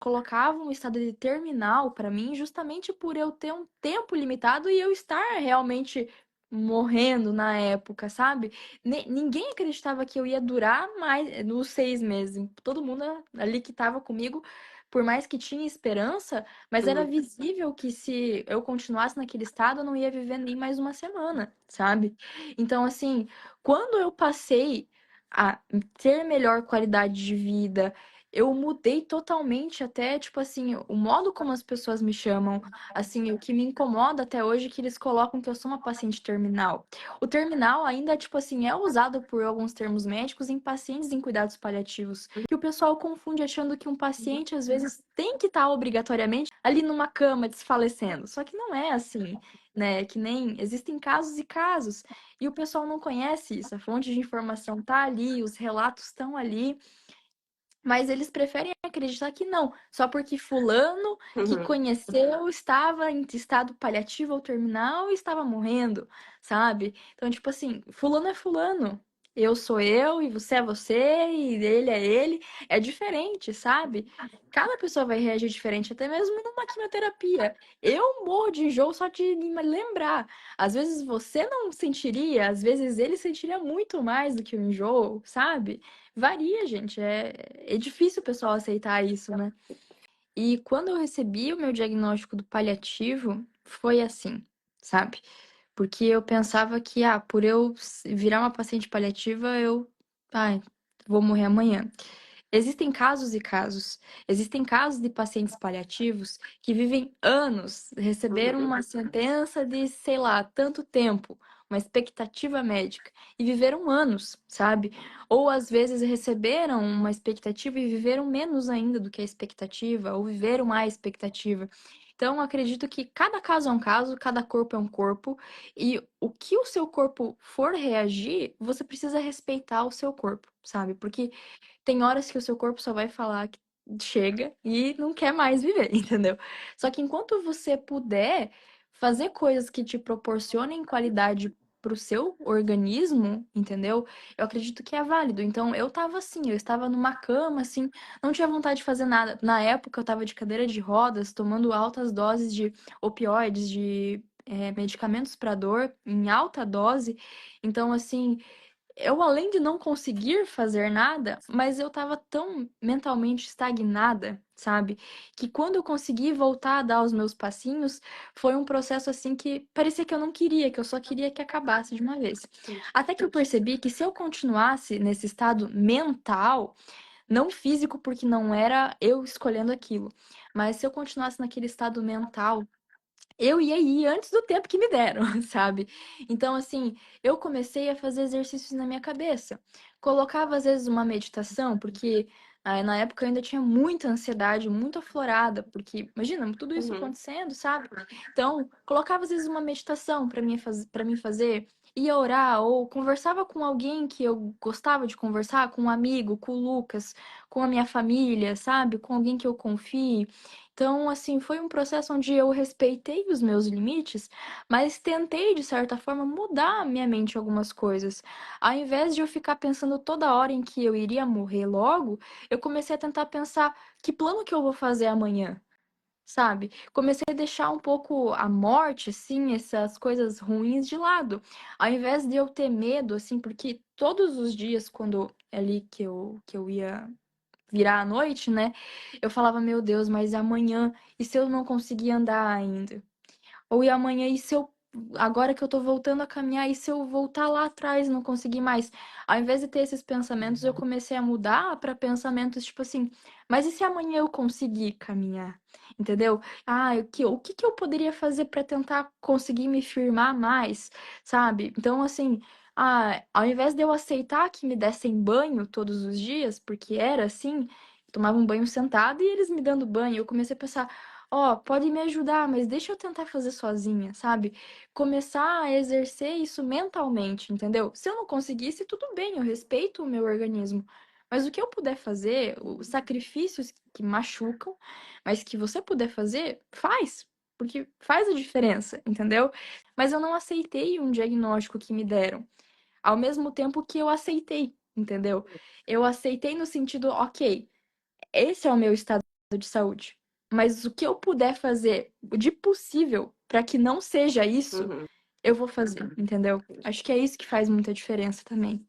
colocavam um estado de terminal para mim justamente por eu ter um tempo limitado e eu estar realmente morrendo na época, sabe? Ninguém acreditava que eu ia durar mais nos 6 meses. Todo mundo ali que estava comigo, por mais que tinha esperança, mas era Uhum. visível que se eu continuasse naquele estado, eu não ia viver nem mais uma semana, sabe? Então, assim, quando eu passei a ter melhor qualidade de vida, eu mudei totalmente até, tipo assim, o modo como as pessoas me chamam. Assim, o que me incomoda até hoje é que eles colocam que eu sou uma paciente terminal. O terminal ainda, tipo assim, é usado por alguns termos médicos em pacientes em cuidados paliativos. Que o pessoal confunde achando que um paciente, às vezes, tem que estar obrigatoriamente ali numa cama desfalecendo. Só que não é assim, né? Que nem existem casos e casos. E o pessoal não conhece isso. A fonte de informação tá ali, os relatos estão ali. Mas eles preferem acreditar que não, só porque fulano que Uhum. conheceu estava em estado paliativo ou terminal e estava morrendo, sabe? Então, tipo assim, fulano é fulano. Eu sou eu e você é você e ele é ele. É diferente, sabe? Cada pessoa vai reagir diferente, até mesmo numa quimioterapia. Eu morro de enjoo só de me lembrar. Às vezes você não sentiria, às vezes ele sentiria muito mais do que o enjoo, sabe? Varia, gente. É difícil o pessoal aceitar isso, né? E quando eu recebi o meu diagnóstico do paliativo, foi assim, sabe? Porque eu pensava que, por eu virar uma paciente paliativa, ai, vou morrer amanhã. Existem casos e casos. Existem casos de pacientes paliativos que vivem anos, receberam Uhum. uma sentença de, sei lá, tanto tempo, uma expectativa médica, e viveram anos, sabe? Ou às vezes receberam uma expectativa e viveram menos ainda do que a expectativa, ou viveram mais expectativa. Então, eu acredito que cada caso é um caso, cada corpo é um corpo, e o que o seu corpo for reagir, você precisa respeitar o seu corpo, sabe? Porque tem horas que o seu corpo só vai falar que chega e não quer mais viver, entendeu? Só que enquanto você puder fazer coisas que te proporcionem qualidade pro seu organismo, entendeu? Eu acredito que é válido. Então, eu tava assim, eu estava numa cama, assim, não tinha vontade de fazer nada. Na época, eu tava de cadeira de rodas, tomando altas doses de opioides, de medicamentos para dor, em alta dose. Então, assim, eu além de não conseguir fazer nada, mas eu tava tão mentalmente estagnada, sabe? Que quando eu consegui voltar a dar os meus passinhos, foi um processo assim que parecia que eu não queria, que eu só queria que acabasse de uma vez. Até que eu percebi que se eu continuasse nesse estado mental, não físico, porque não era eu escolhendo aquilo, mas se eu continuasse naquele estado mental, eu ia ir antes do tempo que me deram, sabe? Então, assim, eu comecei a fazer exercícios na minha cabeça. Colocava, às vezes, uma meditação, porque na época eu ainda tinha muita ansiedade, muito aflorada, porque, imagina, tudo isso Uhum. acontecendo, sabe? Então, colocava, às vezes, uma meditação para mim fazer, ia orar, ou conversava com alguém que eu gostava de conversar, com um amigo, com o Lucas, com a minha família, sabe? Com alguém que eu confie. Então, assim, foi um processo onde eu respeitei os meus limites, mas tentei, de certa forma, mudar a minha mente em algumas coisas. Ao invés de eu ficar pensando toda hora em que eu iria morrer logo, eu comecei a tentar pensar que plano que eu vou fazer amanhã, sabe? Comecei a deixar um pouco a morte, assim, essas coisas ruins de lado. Ao invés de eu ter medo, assim, porque todos os dias, quando ali que eu ia virar à noite, né? Eu falava, meu Deus, mas amanhã, e se eu não conseguir andar ainda? Ou e amanhã, e se eu, agora que eu tô voltando a caminhar, e se eu voltar lá atrás e não conseguir mais? Ao invés de ter esses pensamentos, eu comecei a mudar para pensamentos tipo assim, mas e se amanhã eu conseguir caminhar? Entendeu? O que que eu poderia fazer para tentar conseguir me firmar mais, sabe? Então, assim, ao invés de eu aceitar que me dessem banho todos os dias, porque era assim, eu tomava um banho sentado e eles me dando banho, eu comecei a pensar, pode me ajudar, mas deixa eu tentar fazer sozinha, sabe? Começar a exercer isso mentalmente, entendeu? Se eu não conseguisse, tudo bem, eu respeito o meu organismo. Mas o que eu puder fazer, os sacrifícios que machucam, mas que você puder fazer, faz. Porque faz a diferença, entendeu? Mas eu não aceitei um diagnóstico que me deram. Ao mesmo tempo que eu aceitei, entendeu? Eu aceitei no sentido, ok, esse é o meu estado de saúde. Mas o que eu puder fazer de possível para que não seja isso, Uhum. eu vou fazer, entendeu? Acho que é isso que faz muita diferença também.